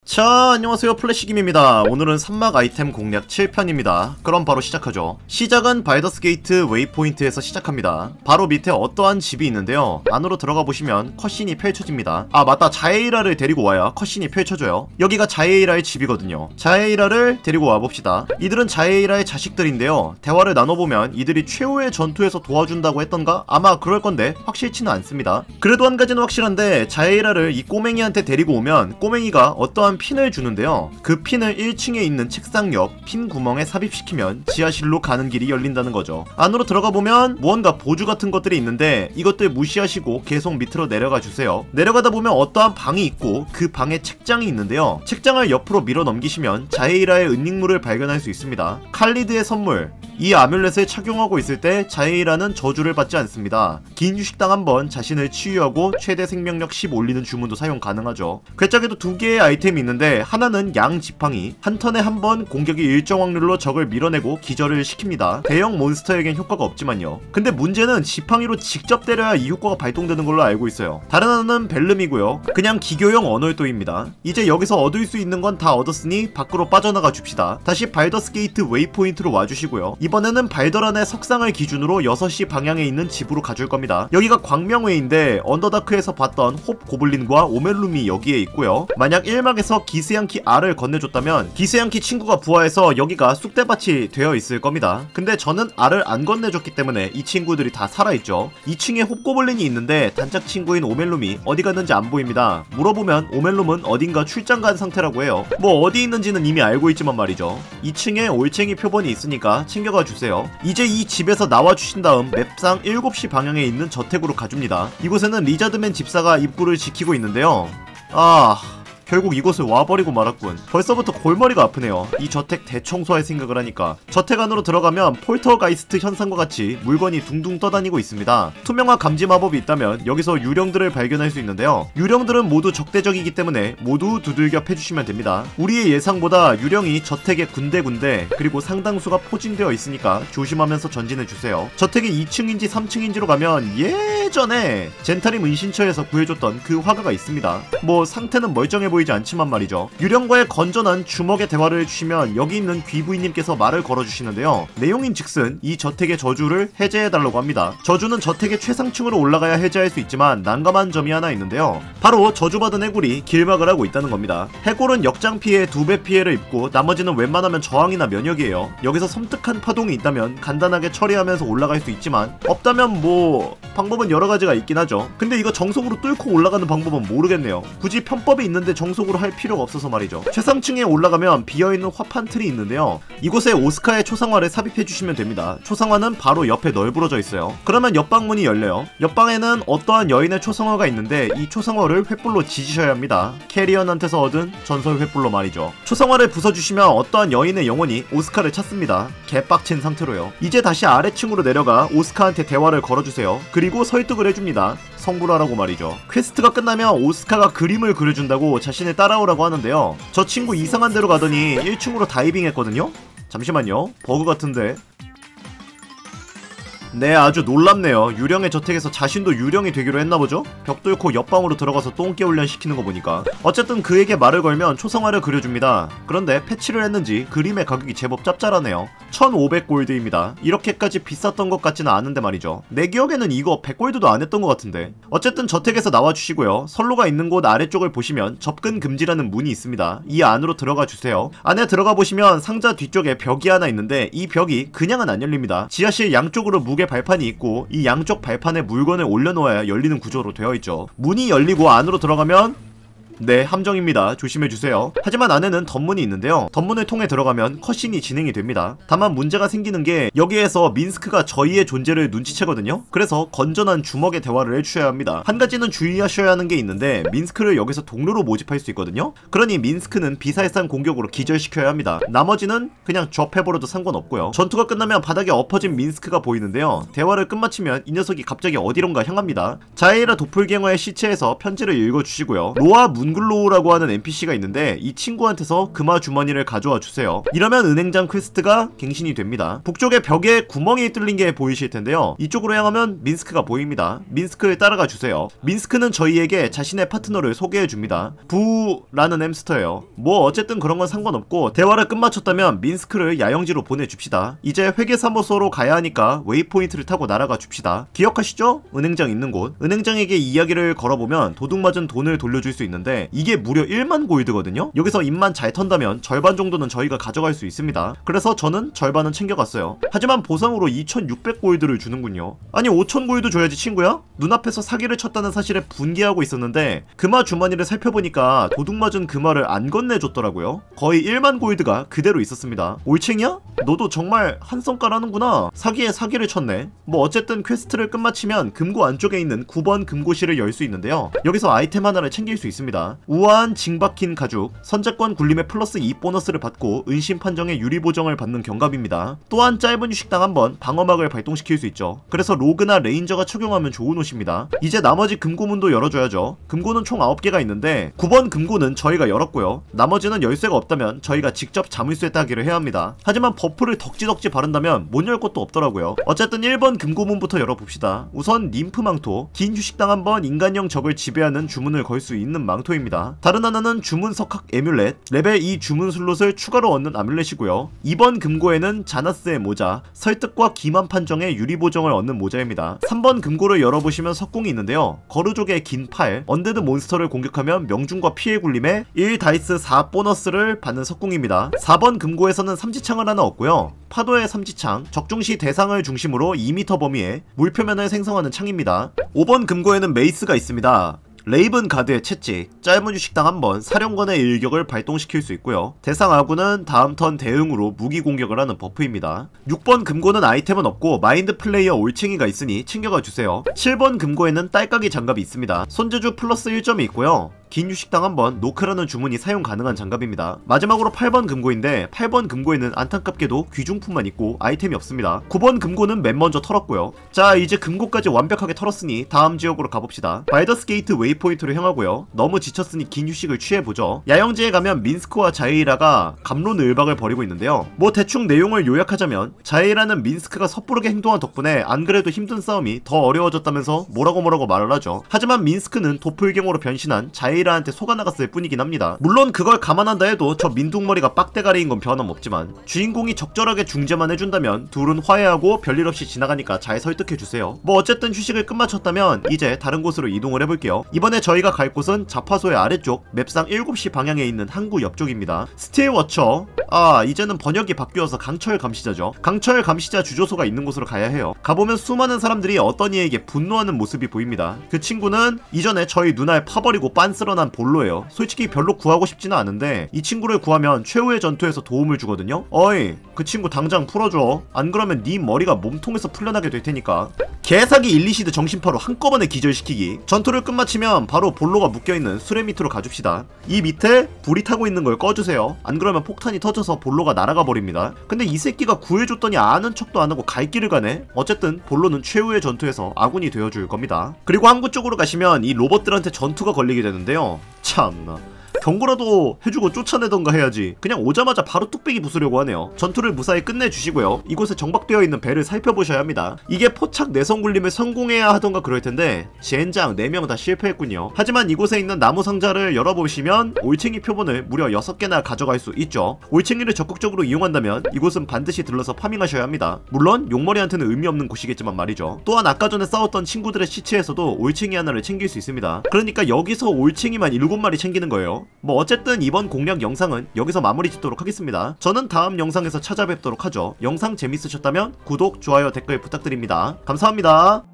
자, 안녕하세요. 플래시김입니다. 오늘은 산막 아이템 공략 7편입니다. 그럼 바로 시작하죠. 시작은 바이더스 게이트 웨이포인트에서 시작합니다. 바로 밑에 어떠한 집이 있는데요. 안으로 들어가 보시면 컷신이 펼쳐집니다. 아 맞다, 자에이라를 데리고 와야 컷신이 펼쳐져요. 여기가 자에이라의 집이거든요. 자에이라를 데리고 와봅시다. 이들은 자에이라의 자식들인데요. 대화를 나눠보면 이들이 최후의 전투에서 도와준다고 했던가? 아마 그럴건데 확실치는 않습니다. 그래도 한 가지는 확실한데, 자에이라를 이 꼬맹이한테 데리고 오면 꼬맹이가 어떠한 핀을 주는데요. 그 핀을 1층에 있는 책상 옆 핀 구멍에 삽입시키면 지하실로 가는 길이 열린다는 거죠. 안으로 들어가 보면 무언가 보주 같은 것들이 있는데 이것들 무시하시고 계속 밑으로 내려가 주세요. 내려가다 보면 어떠한 방이 있고 그 방에 책장이 있는데요. 책장을 옆으로 밀어 넘기시면 자에이라의 은닉물을 발견할 수 있습니다. 칼리드의 선물. 이 아뮬렛을 착용하고 있을 때 자에이라는 저주를 받지 않습니다. 긴 휴식당 한번 자신을 치유하고 최대 생명력 10 올리는 주문도 사용 가능하죠. 괴짝에도 두 개의 아이템이 있는데, 하나는 양 지팡이. 한 턴에 한 번 공격이 일정 확률로 적을 밀어내고 기절을 시킵니다. 대형 몬스터에겐 효과가 없지만요. 근데 문제는 지팡이로 직접 때려야 이 효과가 발동되는 걸로 알고 있어요. 다른 하나는 벨름이고요. 그냥 기교용 언월도입니다. 이제 여기서 얻을 수 있는 건 다 얻었으니 밖으로 빠져나가 줍시다. 다시 발더스 게이트 웨이포인트로 와주시고요. 이번에는 발더란의 석상을 기준으로 6시 방향에 있는 집으로 가줄 겁니다. 여기가 광명웨이인데 언더다크에서 봤던 홉 고블린과 오멜룸이 여기에 있고요. 만약 1막에서 기스양키 R을 건네줬다면 기스양키 친구가 부화해서 여기가 쑥대밭이 되어 있을 겁니다. 근데 저는 R을 안 건네줬기 때문에 이 친구들이 다 살아있죠. 2층에 홉 고블린이 있는데 단짝 친구인 오멜룸이 어디 갔는지 안 보입니다. 물어보면 오멜룸은 어딘가 출장 간 상태라고 해요. 뭐 어디 있는지는 이미 알고 있지만 말이죠. 2층에 올챙이 표본이 있으니까 챙겨가 주세요. 이제 이 집에서 나와주신 다음 맵상 7시 방향에 있는 저택으로 가줍니다. 이곳에는 리자드맨 집사가 입구를 지키고 있는데요. 결국 이곳을 와버리고 말았군. 벌써부터 골머리가 아프네요. 이 저택 대청소할 생각을 하니까. 저택 안으로 들어가면 폴터가이스트 현상과 같이 물건이 둥둥 떠다니고 있습니다. 투명화 감지 마법이 있다면 여기서 유령들을 발견할 수 있는데요. 유령들은 모두 적대적이기 때문에 모두 두들겨 패주시면 됩니다. 우리의 예상보다 유령이 저택에 군데군데, 그리고 상당수가 포진되어 있으니까 조심하면서 전진해주세요. 저택이 2층인지 3층인지로 가면 예전에 젠타림 은신처에서 구해줬던 그 화가가 있습니다. 뭐 상태는 멀쩡해 보이지 않지만 말이죠. 유령과의 건전한 주먹의 대화를 해주시면 여기 있는 귀부인님께서 말을 걸어주시는데요. 내용인즉슨 이 저택의 저주를 해제해달라고 합니다. 저주는 저택의 최상층으로 올라가야 해제할 수 있지만 난감한 점이 하나 있는데요. 바로 저주받은 해골이 길막을 하고 있다는 겁니다. 해골은 역장 피해 2배 피해를 입고 나머지는 웬만하면 저항이나 면역이에요. 여기서 섬뜩한 파동이 있다면 간단하게 처리하면서 올라갈 수 있지만, 없다면 뭐 방법은 여러 가지가 있긴 하죠. 근데 이거 정석으로 뚫고 올라가는 방법은 모르겠네요. 굳이 편법이 있는데 정석으로 할 필요가 없어서 말이죠. 최상층에 올라가면 비어있는 화판 틀이 있는데요. 이곳에 오스카의 초상화를 삽입해주시면 됩니다. 초상화는 바로 옆에 널브러져 있어요. 그러면 옆방문이 열려요. 옆방에는 어떠한 여인의 초상화가 있는데 이 초상화를 횃불로 지지셔야 합니다. 캐리언한테서 얻은 전설 횃불로 말이죠. 초상화를 부숴주시면 어떠한 여인의 영혼이 오스카를 찾습니다. 개빡친 상태로요. 이제 다시 아래층으로 내려가 오스카한테 대화를 걸어주세요. 그리고 설득을 해줍니다. 성불하라고 말이죠. 퀘스트가 끝나면 오스카가 그림을 그려준다고 자신을 따라오라고 하는데요. 저 친구 이상한 데로 가더니 1층으로 다이빙 했거든요? 잠시만요. 버그 같은데. 네, 아주 놀랍네요. 유령의 저택에서 자신도 유령이 되기로 했나보죠? 벽 뚫고 옆방으로 들어가서 똥개 훈련 시키는 거 보니까. 어쨌든 그에게 말을 걸면 초상화를 그려줍니다. 그런데 패치를 했는지 그림의 가격이 제법 짭짤하네요. 1500골드입니다. 이렇게까지 비쌌던 것 같지는 않은데 말이죠. 내 기억에는 이거 100골드도 안 했던 것 같은데. 어쨌든 저택에서 나와주시고요. 선로가 있는 곳 아래쪽을 보시면 접근 금지라는 문이 있습니다. 이 안으로 들어가 주세요. 안에 들어가 보시면 상자 뒤쪽에 벽이 하나 있는데 이 벽이 그냥은 안 열립니다. 지하실 양쪽으로 무게 발판이 있고 이 양쪽 발판에 물건을 올려놓아야 열리는 구조로 되어 있죠. 문이 열리고 안으로 들어가면 네, 함정입니다. 조심해주세요. 하지만 안에는 덧문이 있는데요. 덧문을 통해 들어가면 컷신이 진행이 됩니다. 다만 문제가 생기는 게, 여기에서 민스크가 저희의 존재를 눈치채거든요. 그래서 건전한 주먹의 대화를 해주셔야 합니다. 한 가지는 주의하셔야 하는 게 있는데, 민스크를 여기서 동료로 모집할 수 있거든요. 그러니 민스크는 비살상 공격으로 기절시켜야 합니다. 나머지는 그냥 접해버려도 상관없고요. 전투가 끝나면 바닥에 엎어진 민스크가 보이는데요. 대화를 끝마치면 이 녀석이 갑자기 어디론가 향합니다. 자에이라 도플갱어의 시체에서 편지를 읽어주시고요. 로아 문 붕글로우라고 하는 NPC가 있는데 이 친구한테서 금화 주머니를 가져와 주세요. 이러면 은행장 퀘스트가 갱신이 됩니다. 북쪽의 벽에 구멍이 뚫린 게 보이실 텐데요. 이쪽으로 향하면 민스크가 보입니다. 민스크를 따라가 주세요. 민스크는 저희에게 자신의 파트너를 소개해 줍니다. 부라는 햄스터예요. 뭐 어쨌든 그런 건 상관없고 대화를 끝마쳤다면 민스크를 야영지로 보내줍시다. 이제 회계사무소로 가야 하니까 웨이포인트를 타고 날아가 줍시다. 기억하시죠? 은행장 있는 곳. 은행장에게 이야기를 걸어보면 도둑맞은 돈을 돌려줄 수 있는데 이게 무려 1만 골드거든요? 여기서 입만 잘 턴다면 절반 정도는 저희가 가져갈 수 있습니다. 그래서 저는 절반은 챙겨갔어요. 하지만 보상으로 2600 골드를 주는군요. 아니 5000 골드 줘야지 친구야? 눈앞에서 사기를 쳤다는 사실에 분개하고 있었는데 금화 주머니를 살펴보니까 도둑맞은 금화를 안 건네줬더라고요. 거의 1만 골드가 그대로 있었습니다. 올챙이야? 너도 정말 한 성깔하는구나. 사기에 사기를 쳤네. 뭐 어쨌든 퀘스트를 끝마치면 금고 안쪽에 있는 9번 금고실을 열 수 있는데요. 여기서 아이템 하나를 챙길 수 있습니다. 우아한 징박힌 가죽, 선제권 굴림에 플러스 2 보너스를 받고 은신 판정에 유리 보정을 받는 경갑입니다. 또한 짧은 휴식당 한번 방어막을 발동시킬 수 있죠. 그래서 로그나 레인저가 착용하면 좋은 옷입니다. 이제 나머지 금고문도 열어줘야죠. 금고는 총 9개가 있는데 9번 금고는 저희가 열었고요. 나머지는 열쇠가 없다면 저희가 직접 자물쇠 따기를 해야 합니다. 하지만 버프를 덕지덕지 바른다면 못 열 것도 없더라고요. 어쨌든 1번 금고문부터 열어봅시다. 우선 님프 망토, 긴 휴식당 한번 인간형 적을 지배하는 주문을 걸 수 있는 망토입니다. 다른 하나는 주문 석학 에뮬렛, 레벨 2 주문 슬롯을 추가로 얻는 아뮬렛이고요. 2번 금고에는 자나스의 모자, 설득과 기만 판정의 유리 보정을 얻는 모자입니다. 3번 금고를 열어보시면 석궁이 있는데요. 거루족의 긴 팔, 언데드 몬스터를 공격하면 명중과 피해 굴림에 1 다이스 4 보너스를 받는 석궁입니다. 4번 금고에서는 삼지창을 하나 얻고요. 파도의 삼지창, 적중시 대상을 중심으로 2m 범위에 물표면을 생성하는 창입니다. 5번 금고에는 메이스가 있습니다. 레이븐 가드의 채찍, 짧은 휴식당 한번 사령관의 일격을 발동시킬 수 있고요. 대상 아군은 다음 턴 대응으로 무기 공격을 하는 버프입니다. 6번 금고는 아이템은 없고 마인드 플레이어 올챙이가 있으니 챙겨가 주세요. 7번 금고에는 딸깍이 장갑이 있습니다. 손재주 플러스 1점이 있고요. 긴 휴식당 한번 노크라는 주문이 사용 가능한 장갑입니다. 마지막으로 8번 금고인데 8번 금고에는 안타깝게도 귀중품만 있고 아이템이 없습니다. 9번 금고는 맨 먼저 털었고요. 자, 이제 금고까지 완벽하게 털었으니 다음 지역으로 가봅시다. 바이더스 게이트 웨이포인트로 향하고요. 너무 지쳤으니 긴 휴식을 취해보죠. 야영지에 가면 민스크와 자에이라가 갑론을박을 벌이고 있는데요. 뭐 대충 내용을 요약하자면 자에이라는 민스크가 섣부르게 행동한 덕분에 안 그래도 힘든 싸움이 더 어려워졌다면서 뭐라고 말을 하죠. 하지만 민스크는 도플갱어로 변신한 자에이라한테 속아나갔을 뿐이긴 합니다. 물론 그걸 감안한다 해도 저 민둥머리가 빡대가리인 건 변함없지만 주인공이 적절하게 중재만 해준다면 둘은 화해하고 별일 없이 지나가니까 잘 설득해주세요. 뭐 어쨌든 휴식을 끝마쳤다면 이제 다른 곳으로 이동을 해볼게요. 이번에 저희가 갈 곳은 자파소의 아래쪽 맵상 7시 방향에 있는 항구 옆쪽입니다. 스틸워처, 이제는 번역이 바뀌어서 강철 감시자죠. 강철 감시자 주조소가 있는 곳으로 가야 해요. 가보면 수많은 사람들이 어떤 이에게 분노하는 모습이 보입니다. 그 친구는 이전에 저희 눈알 파버리고 빤스런한 볼로예요. 솔직히 별로 구하고 싶지는 않은데 이 친구를 구하면 최후의 전투에서 도움을 주거든요. 어이, 그 친구 당장 풀어줘. 안 그러면 네 머리가 몸통에서 풀려나게 될 테니까. 개사기 일리시드 정신파로 한꺼번에 기절시키기. 전투를 끝마치면 바로 볼로가 묶여있는 수레 밑으로 가줍시다. 이 밑에 불이 타고 있는 걸 꺼주세요. 안 그러면 폭탄이 터져서 볼로가 날아가 버립니다. 근데 이 새끼가 구해줬더니 아는 척도 안하고 갈 길을 가네. 어쨌든 볼로는 최후의 전투에서 아군이 되어줄 겁니다. 그리고 항구 쪽으로 가시면 이 로봇들한테 전투가 걸리게 되는데요. 참나, 경고라도 해주고 쫓아내던가 해야지. 그냥 오자마자 바로 뚝배기 부수려고 하네요. 전투를 무사히 끝내주시고요. 이곳에 정박되어 있는 배를 살펴보셔야 합니다. 이게 포착 내성 굴림을 성공해야 하던가 그럴텐데 젠장 4명 다 실패했군요. 하지만 이곳에 있는 나무 상자를 열어보시면 올챙이 표본을 무려 6개나 가져갈 수 있죠. 올챙이를 적극적으로 이용한다면 이곳은 반드시 들러서 파밍하셔야 합니다. 물론 용머리한테는 의미 없는 곳이겠지만 말이죠. 또한 아까 전에 싸웠던 친구들의 시체에서도 올챙이 하나를 챙길 수 있습니다. 그러니까 여기서 올챙이만 7마리 챙기는 거예요. 뭐 어쨌든 이번 공략 영상은 여기서 마무리 짓도록 하겠습니다. 저는 다음 영상에서 찾아뵙도록 하죠. 영상 재밌으셨다면 구독, 좋아요, 댓글 부탁드립니다. 감사합니다.